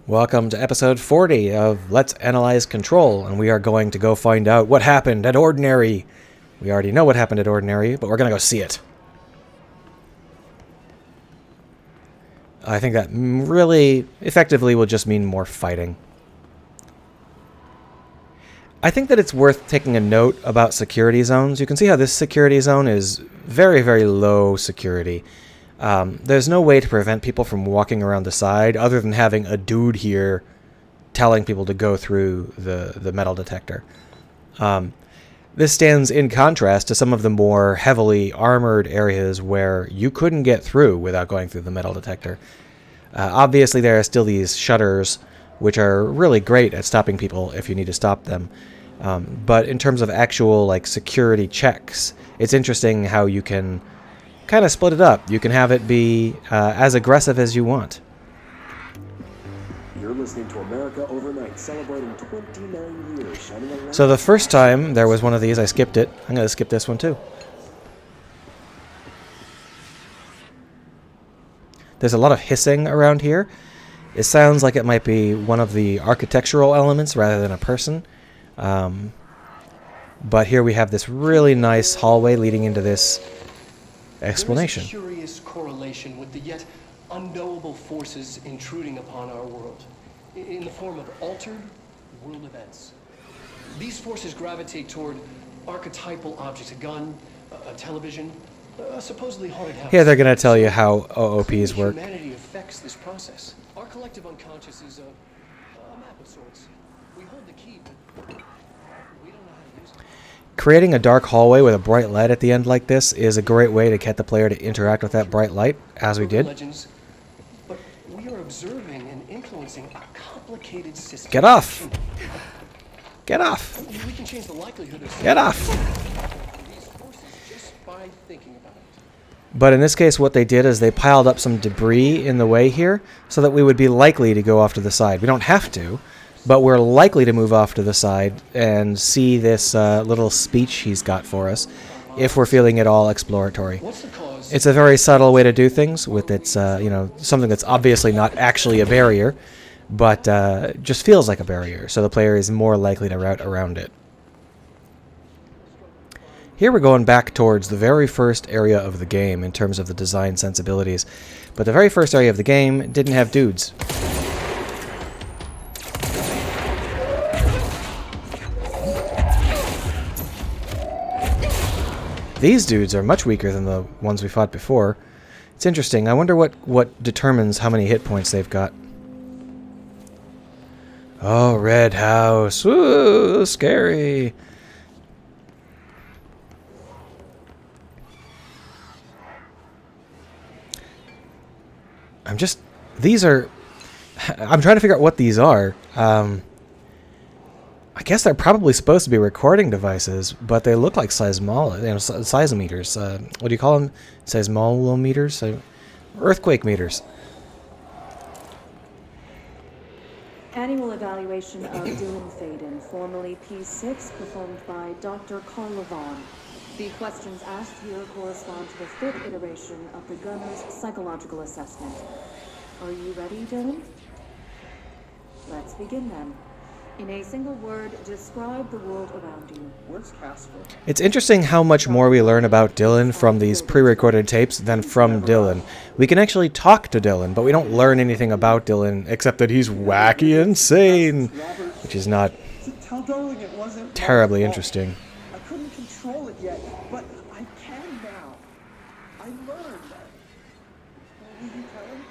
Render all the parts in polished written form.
Welcome to episode 40 of Let's Analyze Control, and we are going to go find out what happened at Ordinary. We already know what happened at Ordinary, but we're going to go see it. I think that really effectively will just mean more fighting. I think that it's worth taking a note about security zones. You can see how this security zone is very, very low security. There's no way to prevent people from walking around the side other than having a dude here telling people to go through the metal detector. This stands in contrast to some of the more heavily armored areas where you couldn't get through without going through the metal detector. Obviously, there are still these shutters, which are really great at stopping people if you need to stop them. But in terms of actual security checks, it's interesting how you can kind of split it up. You can have it be as aggressive as you want. You're listening to America Overnight, celebrating 29 years, shining a light. So the first time there was one of these, I skipped it. I'm going to skip this one too. There's a lot of hissing around here. It sounds like it might be one of the architectural elements rather than a person. But here we have this really nice hallway leading into this explanation. There is a curious correlation with the yet unknowable forces intruding upon our world, in the form of altered world events. These forces gravitate toward archetypal objects, a gun, a television, a supposedly haunted house. Here they're going to tell you how OOPs work. Humanity affects this process. Our collective unconscious is a map of sorts. We hold the key, but we don't know how to use it. Creating a dark hallway with a bright light at the end like this is a great way to get the player to interact with that bright light, as we did. Legends, but we are observing and influencing a complicated system. Get off! Get off! We can change the likelihood of Get off! these forces just by thinking about it. But in this case, what they did is they piled up some debris in the way here so that we would be likely to go off to the side. We don't have to, but we're likely to move off to the side and see this little speech he's got for us if we're feeling at all exploratory. What's the cause? It's a very subtle way to do things with its, something that's obviously not actually a barrier, but just feels like a barrier, so the player is more likely to route around it. Here we're going back towards the very first area of the game in terms of the design sensibilities, but the very first area of the game didn't have dudes. These dudes are much weaker than the ones we fought before. It's interesting. I wonder what determines how many hit points they've got. Oh, Red House. Ooh, scary. I'm trying to figure out what these are. I guess they're probably supposed to be recording devices, but they look like seismometers. What do you call them? Seismometers? Earthquake meters. Annual evaluation of Dylan Faden, formerly P6, performed by Dr. Carl Levon. The questions asked here correspond to the fifth iteration of the gunner's psychological assessment. Are you ready, Dylan? Let's begin then. In a single word, describe the world around you. Where's Casper? It's interesting how much more we learn about Dylan from these pre-recorded tapes than from Dylan. We can actually talk to Dylan, but we don't learn anything about Dylan except that he's wacky insane, which is not Tell Darling it wasn't terribly my fault. interesting. I couldn't control it yet, but I can now. I learned. Will you tell him?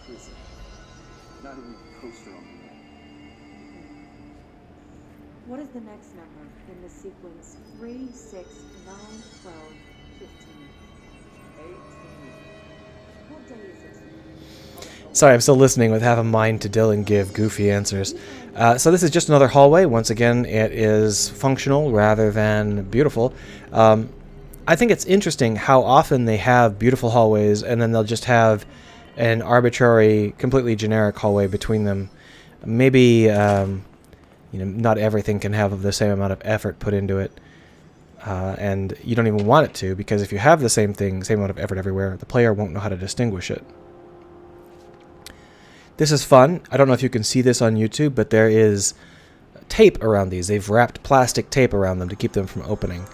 Prison. Not even a poster on the wall. What is the next number in the sequence 3, 6, 9, 12, 15? 18. What day is it? Sorry, I'm still listening with half a mind to Dylan give goofy answers. So this is just another hallway. Once again, it is functional rather than beautiful. I think it's interesting how often they have beautiful hallways and then they'll just have an arbitrary, completely generic hallway between them. Maybe, not everything can have the same amount of effort put into it. and you don't even want it to, because if you have the same thing, same amount of effort everywhere, the player won't know how to distinguish it. This is fun. I don't know if you can see this on YouTube, but there is tape around these. They've wrapped plastic tape around them to keep them from opening.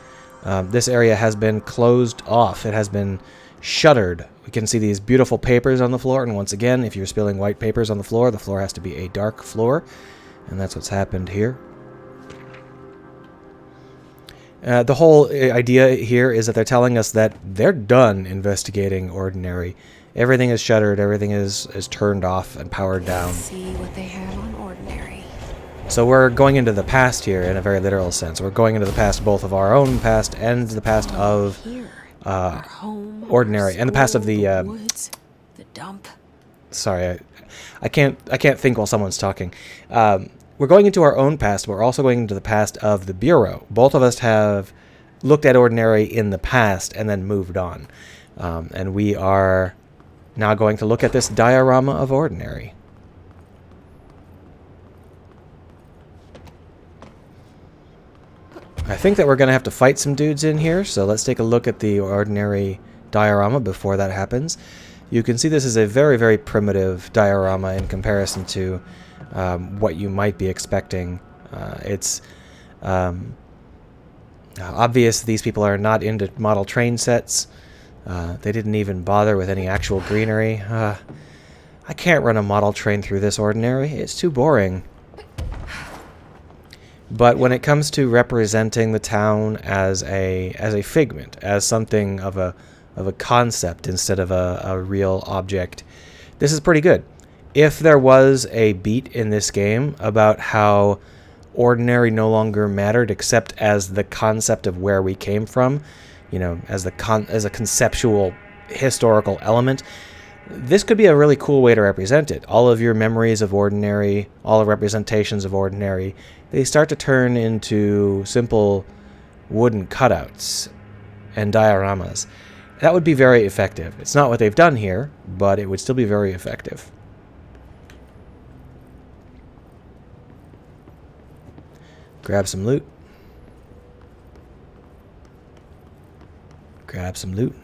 This area has been closed off. It has been shuttered. We can see these beautiful papers on the floor, and once again, if you're spilling white papers on the floor has to be a dark floor, and that's what's happened here. The whole idea here is that they're telling us that they're done investigating Ordinary. Everything is shuttered, everything is turned off and powered down. Let's see what they have on Ordinary. So we're going into the past here in a very literal sense. We're going into the past both of our own past and the past of Here, our home, Ordinary, our and the past of school, the woods, the dump. sorry, I can't think while someone's talking. We're going into our own past, but we're also going into the past of the Bureau. Both of us have looked at Ordinary in the past and then moved on. And we are now going to look at this diorama of Ordinary. I think that we're going to have to fight some dudes in here, so let's take a look at the Ordinary diorama before that happens. You can see this is a very, very primitive diorama in comparison to what you might be expecting. It's obvious these people are not into model train sets. They didn't even bother with any actual greenery. I can't run a model train through this Ordinary. It's too boring. But when it comes to representing the town as a figment, as something of a concept instead of a real object, this is pretty good. If there was a beat in this game about how Ordinary no longer mattered except as the concept of where we came from, you know, as a conceptual historical element, this could be a really cool way to represent it. All of your memories of Ordinary, all the representations of Ordinary, they start to turn into simple wooden cutouts and dioramas. That would be very effective. It's not what they've done here, but it would still be very effective. Grab some loot. Grab some loot.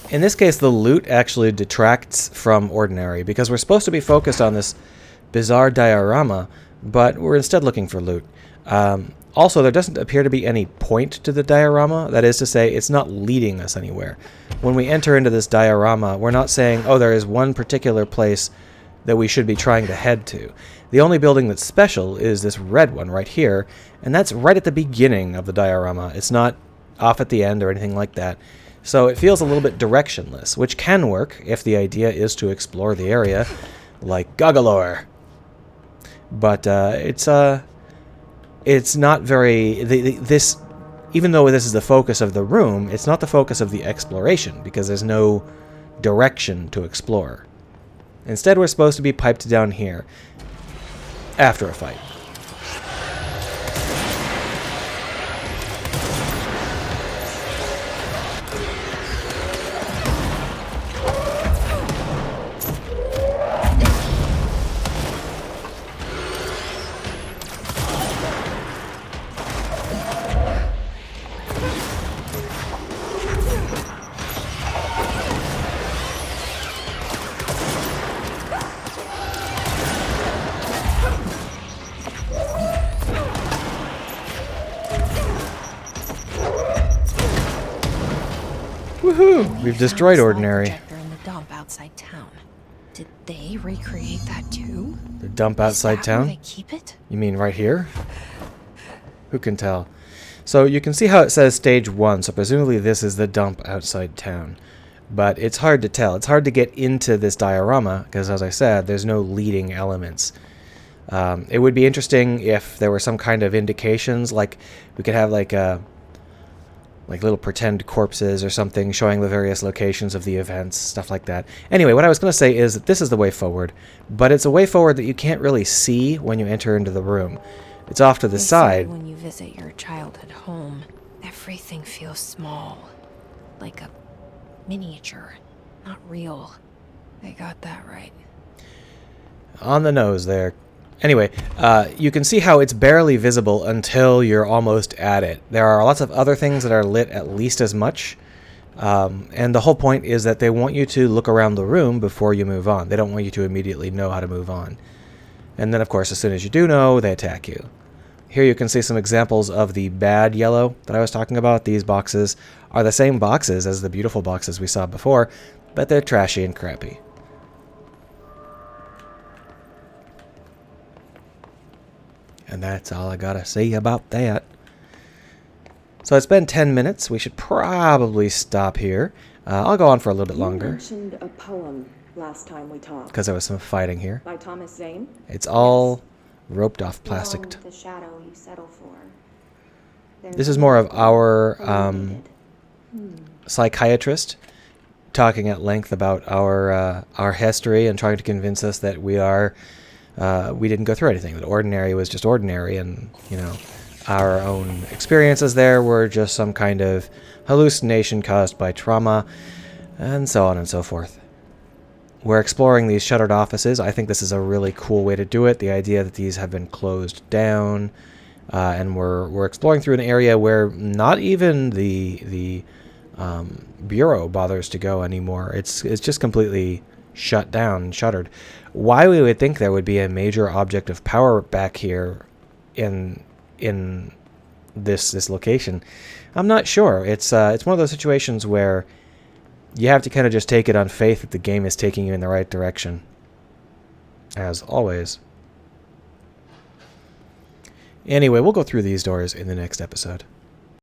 In this case, the loot actually detracts from Ordinary, because we're supposed to be focused on this bizarre diorama, but we're instead looking for loot. Also, there doesn't appear to be any point to the diorama. That is to say, it's not leading us anywhere. When we enter into this diorama, we're not saying, oh, there is one particular place that we should be trying to head to. The only building that's special is this red one right here, and that's right at the beginning of the diorama. It's not off at the end or anything like that. So it feels a little bit directionless, which can work if the idea is to explore the area, like Goggalore. But it's not very... this, even though this is the focus of the room, it's not the focus of the exploration, because there's no direction to explore. Instead, we're supposed to be piped down here after a fight. Woohoo! We've destroyed Ordinary. Projector in the dump outside town. Did they recreate that too? The dump Is outside that where town? they keep it? You mean right here? Who can tell? So you can see how it says stage 1, so presumably this is the dump outside town. But it's hard to tell. It's hard to get into this diorama, because as I said, there's no leading elements. It would be interesting if there were some kind of indications, like we could have like little pretend corpses or something showing the various locations of the events, stuff like that. Anyway, what I was going to say is that this is the way forward, but it's a way forward that you can't really see when you enter into the room. It's off to the They say side. when you visit your childhood home, everything feels small. Like a miniature, not real. They got that right. On the nose there. Anyway, you can see how it's barely visible until you're almost at it. There are lots of other things that are lit at least as much. And the whole point is that they want you to look around the room before you move on. They don't want you to immediately know how to move on. And then, of course, as soon as you do know, they attack you. Here you can see some examples of the bad yellow that I was talking about. These boxes are the same boxes as the beautiful boxes we saw before, but they're trashy and crappy. And that's all I gotta say about that. So it's been 10 minutes. We should probably stop here. I'll go on for a little bit longer. You mentioned a poem last time we talked. Because there was some fighting here. By Thomas Zane? It's all roped off plastic. Beyond the shadow you settle for. This is more of our psychiatrist talking at length about our history and trying to convince us that we didn't go through anything, that ordinary was just ordinary, and our own experiences there were just some kind of hallucination caused by trauma, and so on and so forth. We're exploring these shuttered offices. I think this is a really cool way to do it. The idea that these have been closed down, and we're exploring through an area where not even the bureau bothers to go anymore. It's just completely shut down, shuttered. Why we would think there would be a major object of power back here in this location, I'm not sure. It's one of those situations where you have to kind of just take it on faith that the game is taking you in the right direction, as always. Anyway, we'll go through these doors in the next episode.